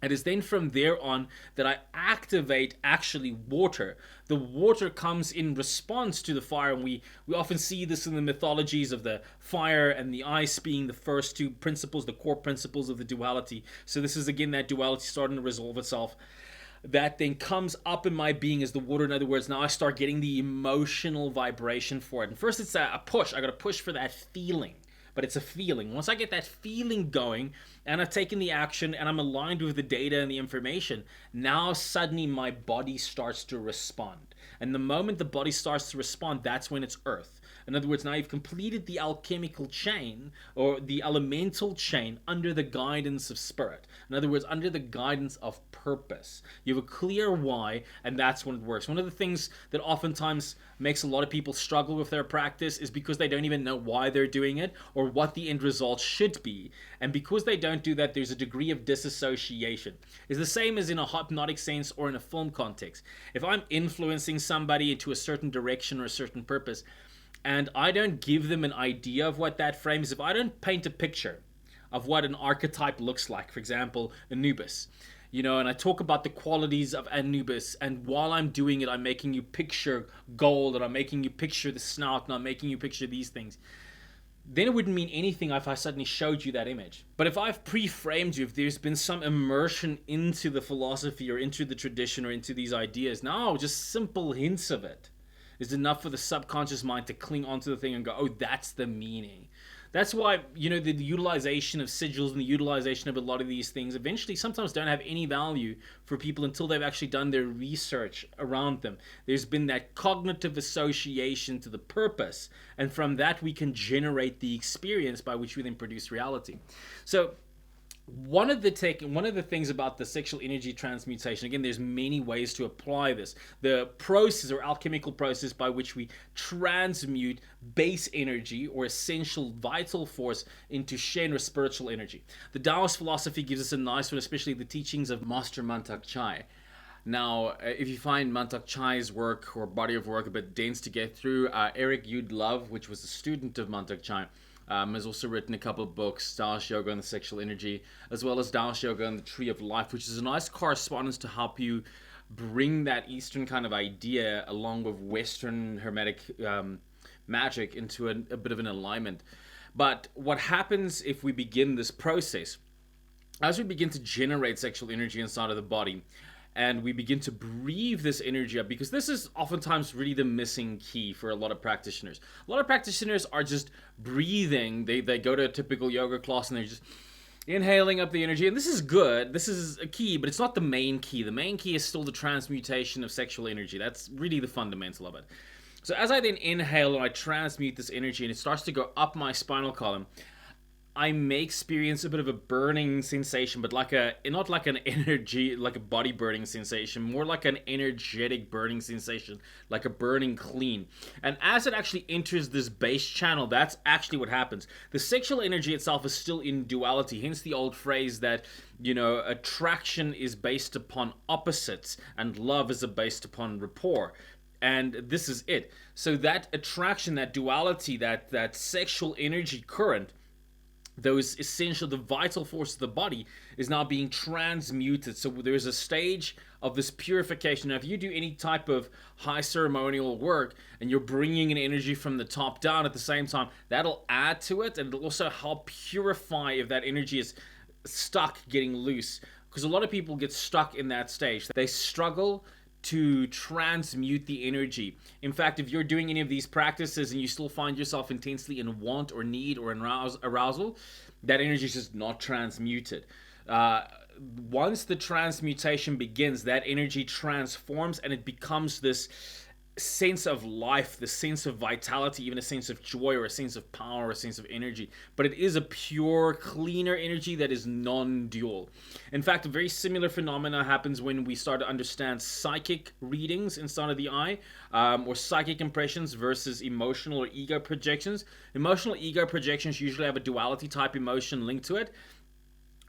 It is then from there on that I activate actually water. The water comes in response to the fire, and we often see this in the mythologies of the fire and the ice being the first two principles, the core principles of the duality. So this is again that duality starting to resolve itself. That then comes up in my being as the water. In other words, now I start getting the emotional vibration for it. And first it's a push. I got to push for that feeling. But it's a feeling. Once I get that feeling going and I've taken the action and I'm aligned with the data and the information, now suddenly my body starts to respond. And the moment the body starts to respond, that's when it's earth. In other words, now you've completed the alchemical chain or the elemental chain under the guidance of spirit. In other words, under the guidance of purpose. You have a clear why, and that's when it works. One of the things that oftentimes makes a lot of people struggle with their practice is because they don't even know why they're doing it or what the end result should be. And because they don't do that, there's a degree of disassociation. It's the same as in a hypnotic sense or in a film context. If I'm influencing somebody into a certain direction or a certain purpose, and I don't give them an idea of what that frame is, if I don't paint a picture of what an archetype looks like, for example, Anubis, and I talk about the qualities of Anubis, and while I'm doing it, I'm making you picture gold, and I'm making you picture the snout, and I'm making you picture these things, then it wouldn't mean anything if I suddenly showed you that image. But if I've pre-framed you, if there's been some immersion into the philosophy or into the tradition or into these ideas, now just simple hints of it is enough for the subconscious mind to cling onto the thing and go, oh, that's the meaning. That's why, the utilization of sigils and the utilization of a lot of these things eventually sometimes don't have any value for people until they've actually done their research around them. There's been that cognitive association to the purpose, and from that we can generate the experience by which we then produce reality. So one of the things about the sexual energy transmutation, again, there's many ways to apply this. The process or alchemical process by which we transmute base energy or essential vital force into Shen or spiritual energy. The Taoist philosophy gives us a nice one, especially the teachings of Master Mantak Chai. Now, if you find Mantak Chai's work or body of work a bit dense to get through, Eric Yud Love, which was a student of Mantak Chai, has also written a couple of books, Taoist Yoga and the Sexual Energy, as well as Taoist Yoga and the Tree of Life, which is a nice correspondence to help you bring that Eastern kind of idea along with Western Hermetic magic into a bit of an alignment. But what happens if we begin this process, as we begin to generate sexual energy inside of the body, and we begin to breathe this energy up, because this is oftentimes really the missing key for a lot of practitioners. A lot of practitioners are just breathing. They go to a typical yoga class and they're just inhaling up the energy, and this is good. This is a key, but it's not the main key. The main key is still the transmutation of sexual energy. That's really the fundamental of it. So as I then inhale and I transmute this energy and it starts to go up my spinal column, I may experience a bit of a burning sensation, but not like an energy, like a body burning sensation, more like an energetic burning sensation, like a burning clean. And as it actually enters this base channel, that's actually what happens. The sexual energy itself is still in duality, hence the old phrase that, attraction is based upon opposites and love is based upon rapport. And this is it. So that attraction, that duality, that sexual energy current, the vital force of the body is now being transmuted. So there's a stage of this purification. Now, if you do any type of high ceremonial work and you're bringing an energy from the top down at the same time, that'll add to it, and it'll also help purify if that energy is stuck, getting loose. Because a lot of people get stuck in that stage. They struggle to transmute the energy. In fact, if you're doing any of these practices and you still find yourself intensely in want or need or in arousal, that energy is just not transmuted. Once the transmutation begins, that energy transforms and it becomes this sense of life, the sense of vitality, even a sense of joy or a sense of power or a sense of energy. But it is a pure, cleaner energy that is non-dual. In fact, a very similar phenomena happens when we start to understand psychic readings inside of the eye, or psychic impressions versus emotional or ego projections. Emotional ego projections usually have a duality type emotion linked to it,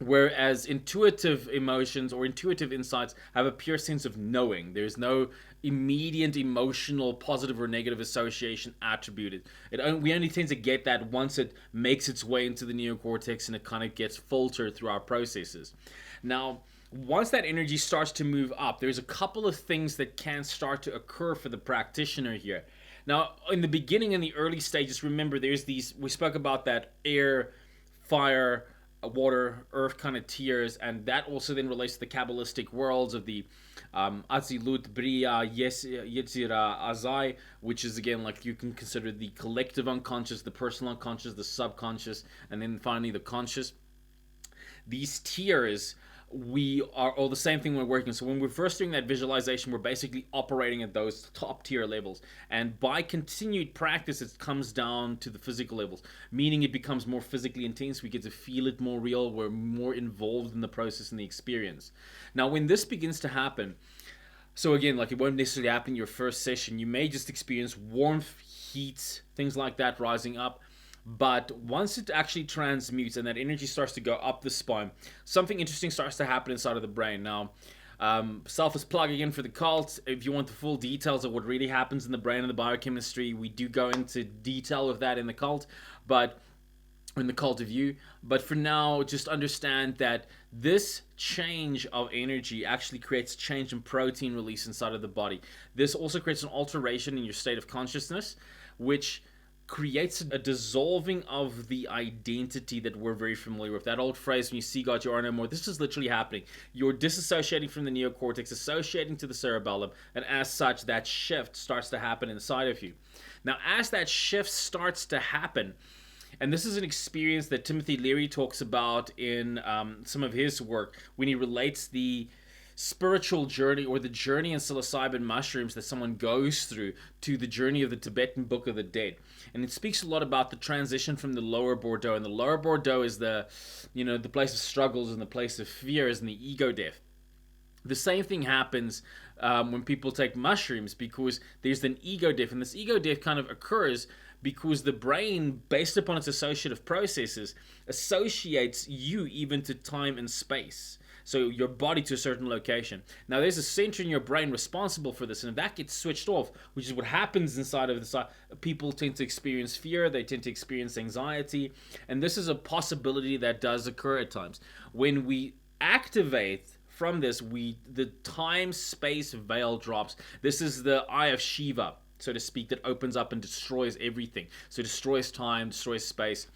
whereas intuitive emotions or intuitive insights have a pure sense of knowing. There's no immediate emotional positive or negative association attributed. We only tend to get that once it makes its way into the neocortex and it kind of gets filtered through our processes. Now, Once that energy starts to move up, there's a couple of things that can start to occur for the practitioner here. Now, in the beginning, in the early stages, remember there's these, we spoke about that air, fire, water, earth kind of tiers, and that also then relates to the Kabbalistic worlds of the Atzilut, Bria, Yetzira, Azai, which is again like you can consider the collective unconscious, the personal unconscious, the subconscious, and then finally the conscious. These tiers we are all the same thing when we're working. So when we're first doing that visualization, we're basically operating at those top tier levels. And by continued practice, it comes down to the physical levels, meaning it becomes more physically intense. We get to feel it more real. We're more involved in the process and the experience. Now, when this begins to happen, so again, like it won't necessarily happen in your first session. You may just experience warmth, heat, things like that rising up. But once it actually transmutes and that energy starts to go up the spine, something interesting starts to happen inside of the brain. Now, selfless plug again for the cult. If you want the full details of what really happens in the brain and the biochemistry, we do go into detail with that in the cult, but in the cult of you. But for now, just understand that this change of energy actually creates change in protein release inside of the body. This also creates an alteration in your state of consciousness, which creates a dissolving of the identity that we're very familiar with. That old phrase, when you see God, you are no more. This is literally happening. You're disassociating from the neocortex, associating to the cerebellum, and as such, that shift starts to happen inside of you. Now, as that shift starts to happen, and this is an experience that Timothy Leary talks about in some of his work when he relates the spiritual journey or the journey in psilocybin mushrooms that someone goes through to the journey of the Tibetan Book of the Dead. And it speaks a lot about the transition from the lower Bordeaux. And the lower Bordeaux is the place of struggles and the place of fears and the ego death. The same thing happens when people take mushrooms, because there's an ego death. And this ego death kind of occurs because the brain, based upon its associative processes, associates you even to time and space. So your body to a certain location. Now there's a center in your brain responsible for this, and if that gets switched off, which is what happens inside of the people tend to experience fear, they tend to experience anxiety, and this is a possibility that does occur at times. When we activate from this, the time-space veil drops. This is the eye of Shiva, so to speak, that opens up and destroys everything. So it destroys time, destroys space,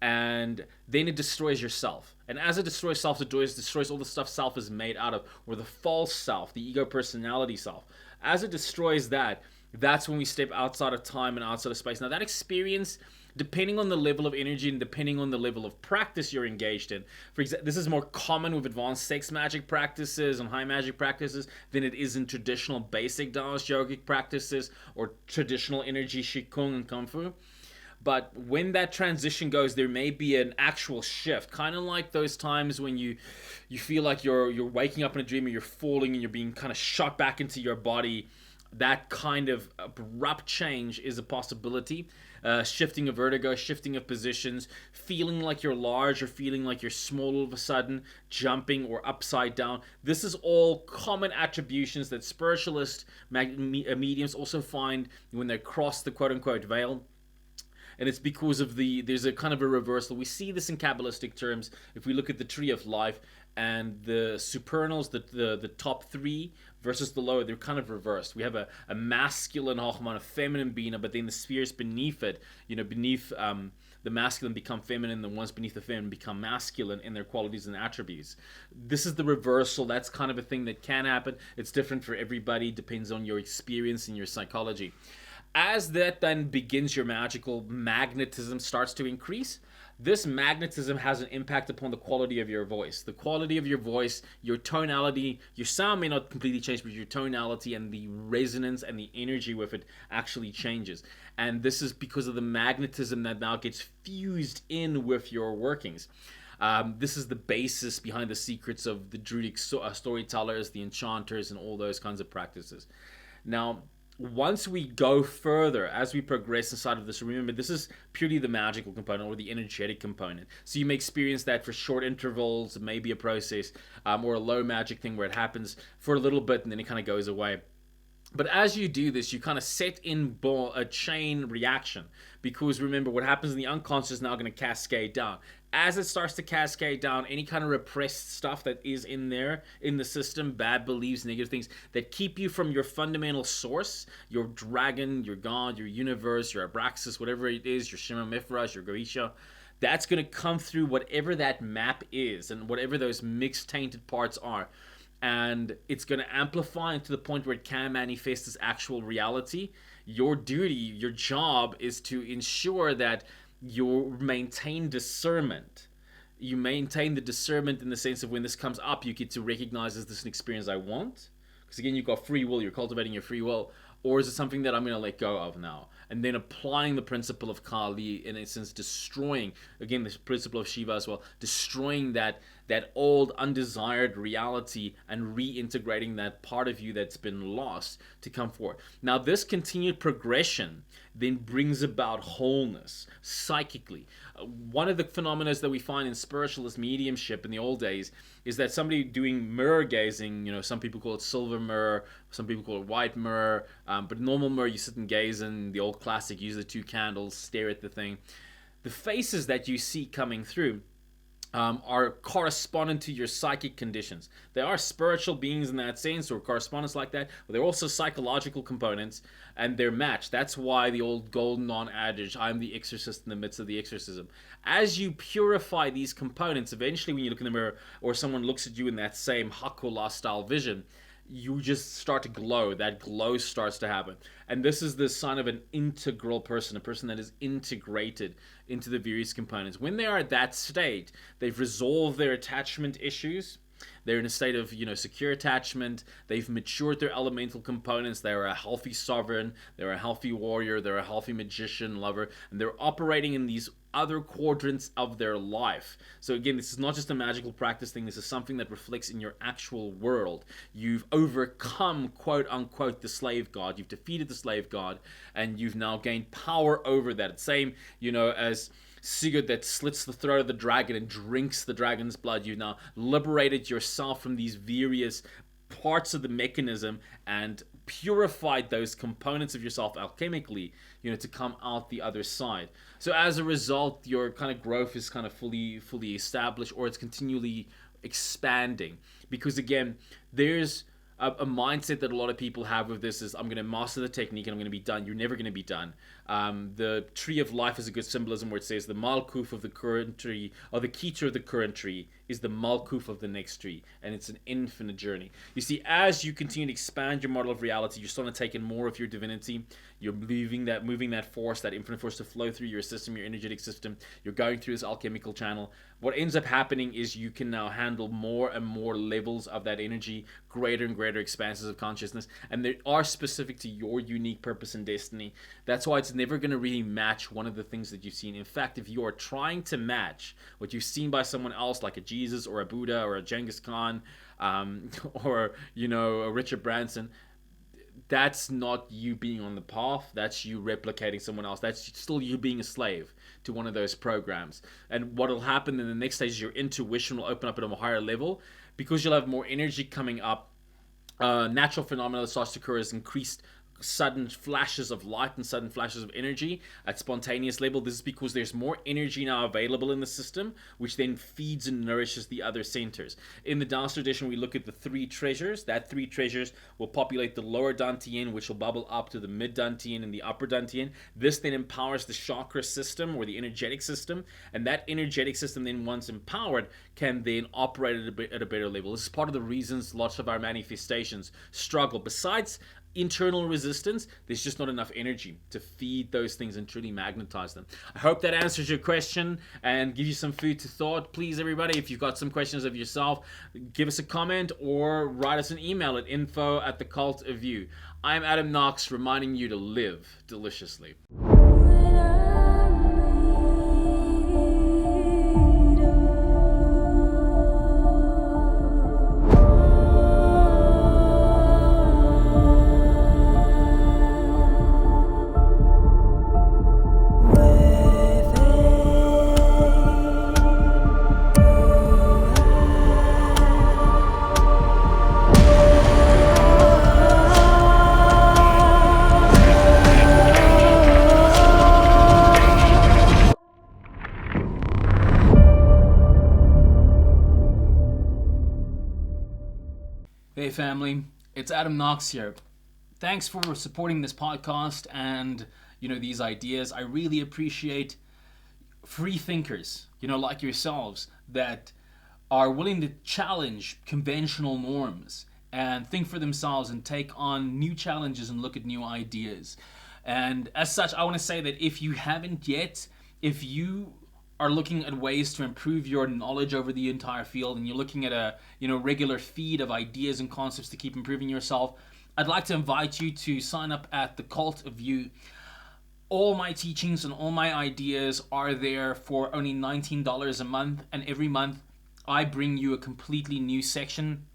and then it destroys yourself. And as it destroys self, it destroys all the stuff self is made out of, or the false self, the ego personality self. As it destroys that, that's when we step outside of time and outside of space. Now that experience, depending on the level of energy and depending on the level of practice you're engaged in, for example, this is more common with advanced sex magic practices and high magic practices than it is in traditional basic Taoist yogic practices or traditional energy Qigong and Kung Fu. But when that transition goes, there may be an actual shift, kind of like those times when you feel like you're waking up in a dream or you're falling and you're being kind of shot back into your body. That kind of abrupt change is a possibility. Shifting of vertigo, shifting of positions, feeling like you're large or feeling like you're small all of a sudden, jumping or upside down. This is all common attributions that spiritualist mediums also find when they cross the quote-unquote veil. And it's because of there's a kind of a reversal. We see this in Kabbalistic terms. If we look at the tree of life and the supernals, the top three versus the lower, they're kind of reversed. We have a masculine Hochman, a feminine Bina, but then the spheres beneath it, beneath the masculine become feminine, the ones beneath the feminine become masculine in their qualities and attributes. This is the reversal. That's kind of a thing that can happen. It's different for everybody, depends on your experience and your psychology. As that then begins, your magical magnetism starts to increase. This magnetism has an impact upon the quality of your voice. The quality of your voice, your tonality, your sound may not completely change, but your tonality and the resonance and the energy with it actually changes. And this is because of the magnetism that now gets fused in with your workings. This is the basis behind the secrets of the Druidic storytellers, the enchanters, and all those kinds of practices. Now, once we go further, as we progress inside of this, remember, this is purely the magical component or the energetic component. So you may experience that for short intervals, it may be a process, or a low magic thing where it happens for a little bit and then it kind of goes away. But as you do this, you kind of set in a chain reaction, because remember, what happens in the unconscious is now going to cascade down. As it starts to cascade down, any kind of repressed stuff that is in there, in the system, bad beliefs, negative things that keep you from your fundamental source, your dragon, your God, your universe, your Abraxas, whatever it is, your Shema Mithras, your Goetia, that's going to come through whatever that map is and whatever those mixed tainted parts are. And it's going to amplify to the point where it can manifest as actual reality. Your duty, your job is to ensure that you maintain discernment. You maintain the discernment in the sense of when this comes up, you get to recognize, is this an experience I want? Because again, you've got free will, you're cultivating your free will. Or is it something that I'm going to let go of now? And then applying the principle of Kali, in a sense, destroying, again, the principle of Shiva as well, destroying that old undesired reality and reintegrating that part of you that's been lost to come forward. Now, this continued progression then brings about wholeness psychically. One of the phenomena that we find in spiritualist mediumship in the old days is that somebody doing mirror gazing, some people call it silver mirror, some people call it white mirror, but normal mirror, you sit and gaze in, the old classic, use the two candles, stare at the thing. The faces that you see coming through are correspondent to your psychic conditions. They are spiritual beings in that sense, or correspondence like that, but they're also psychological components, and they're matched. That's why the old golden dawn adage, I'm the exorcist in the midst of the exorcism. As you purify these components, eventually when you look in the mirror, or someone looks at you in that same Hakola style vision, you just start to glow. That glow starts to happen. And this is the sign of an integral person, a person that is integrated into the various components. When they are at that state, they've resolved their attachment issues. They're in a state of, secure attachment. They've matured their elemental components. They're a healthy sovereign. They're a healthy warrior. They're a healthy magician, lover. And they're operating in these other quadrants of their life. So again, this is not just a magical practice thing. This is something that reflects in your actual world. You've overcome, quote unquote, the slave god. You've defeated the slave god, and you've now gained power over that. It's same, as Sigurd that slits the throat of the dragon and drinks the dragon's blood. You've now liberated yourself from these various parts of the mechanism and purified those components of yourself alchemically, to come out the other side. So as a result, your kind of growth is kind of fully established, or it's continually expanding. Because again, there's a mindset that a lot of people have with this is, I'm going to master the technique and I'm going to be done. You're never going to be done. The tree of life is a good symbolism where it says the malkuf of the current tree, or the keter of the current tree, is the malkuf of the next tree, and it's an infinite journey. You see, as you continue to expand your model of reality, you're starting to take in more of your divinity. You're moving that force, that infinite force, to flow through your system, your energetic system. You're going through this alchemical channel. What ends up happening is you can now handle more and more levels of that energy, greater and greater expanses of consciousness, and they are specific to your unique purpose and destiny. That's why it's never going to really match one of the things that you've seen. In fact, if you are trying to match what you've seen by someone else, like a Jesus or a Buddha or a Genghis Khan, or a Richard Branson, that's not you being on the path. That's you replicating someone else. That's still you being a slave to one of those programs. And what will happen in the next stage is your intuition will open up at a higher level, because you'll have more energy coming up. Natural phenomena that starts to occur is increased sudden flashes of light and sudden flashes of energy at spontaneous level. This is because there's more energy now available in the system, which then feeds and nourishes the other centers. In the Taoist tradition, we look at the three treasures. That three treasures will populate the lower Dantian, which will bubble up to the mid Dantian and the upper Dantian. This then empowers the chakra system, or the energetic system, and that energetic system then, once empowered, can then operate at a better level. This is part of the reasons lots of our manifestations struggle. Besides internal resistance, there's just not enough energy to feed those things and truly magnetize them. I hope that answers your question and give you some food to thought. Please, everybody, if you've got some questions of yourself, give us a comment or write us an email at info@thecultofyou. I'm Adam Knox, reminding you to live deliciously. family, it's Adam Knox here. Thanks for supporting this podcast and, these ideas. I really appreciate free thinkers, like yourselves, that are willing to challenge conventional norms and think for themselves and take on new challenges and look at new ideas. And as such, I want to say that if you haven't yet, if you are looking at ways to improve your knowledge over the entire field and you're looking at a regular feed of ideas and concepts to keep improving yourself, I'd like to invite you to sign up at the Cult of You. All my teachings and all my ideas are there for only $19 a month, and every month I bring you a completely new section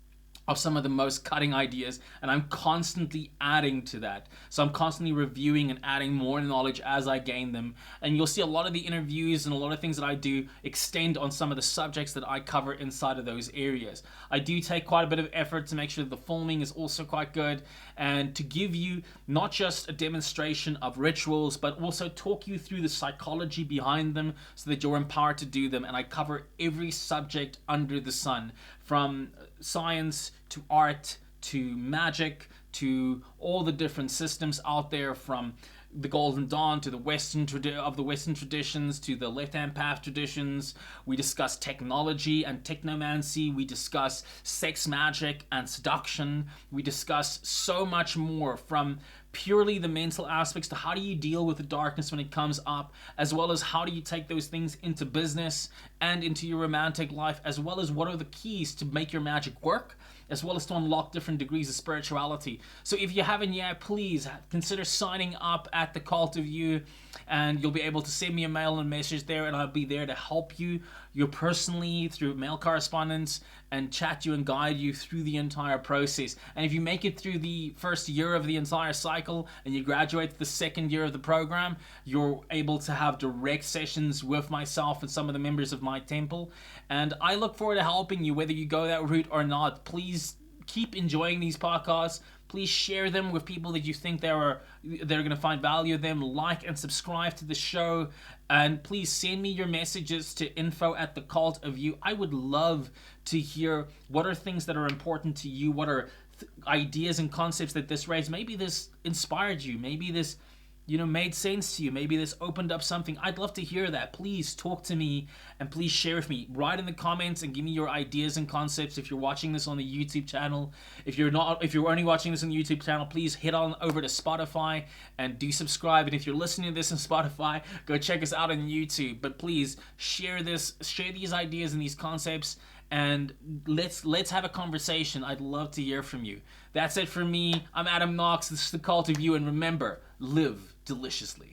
of some of the most cutting ideas, and I'm constantly adding to that. So I'm constantly reviewing and adding more knowledge as I gain them, and you'll see a lot of the interviews and a lot of things that I do extend on some of the subjects that I cover inside of those areas. I do take quite a bit of effort to make sure that the filming is also quite good, and to give you not just a demonstration of rituals, but also talk you through the psychology behind them so that you're empowered to do them. And I cover every subject under the sun, from science to art to magic to all the different systems out there, from the Golden Dawn to the Western traditions to the Left Hand Path traditions. We discuss technology and technomancy. We discuss sex magic and seduction. We discuss so much more, from purely the mental aspects to how do you deal with the darkness when it comes up, as well as how do you take those things into business and into your romantic life, as well as what are the keys to make your magic work, as well as to unlock different degrees of spirituality. So if you haven't yet, please consider signing up at the Cult of You, and you'll be able to send me a mail and message there, and I'll be there to help you personally through mail correspondence and chat you and guide you through the entire process. And if you make it through the first year of the entire cycle and you graduate to the second year of the program, you're able to have direct sessions with myself and some of the members of my temple. And I look forward to helping you whether you go that route or not. Please keep enjoying these podcasts. Please share them with people that you think they're going to find value in them. Like and subscribe to the show. And please send me your messages to info@thecultofyou. I would love to hear what are things that are important to you. What are ideas and concepts that this raised? Maybe this inspired you. Maybe this made sense to you. Maybe this opened up something. I'd love to hear that. Please talk to me and please share with me. Write in the comments and give me your ideas and concepts. If you're watching this on the YouTube channel, if you're only watching this on the YouTube channel, please head on over to Spotify and do subscribe. And if you're listening to this on Spotify, go check us out on YouTube. But please share these ideas and these concepts, and let's have a conversation. I'd love to hear from you. That's it for me. I'm Adam Knox. This is the Cult of You, and remember, live deliciously.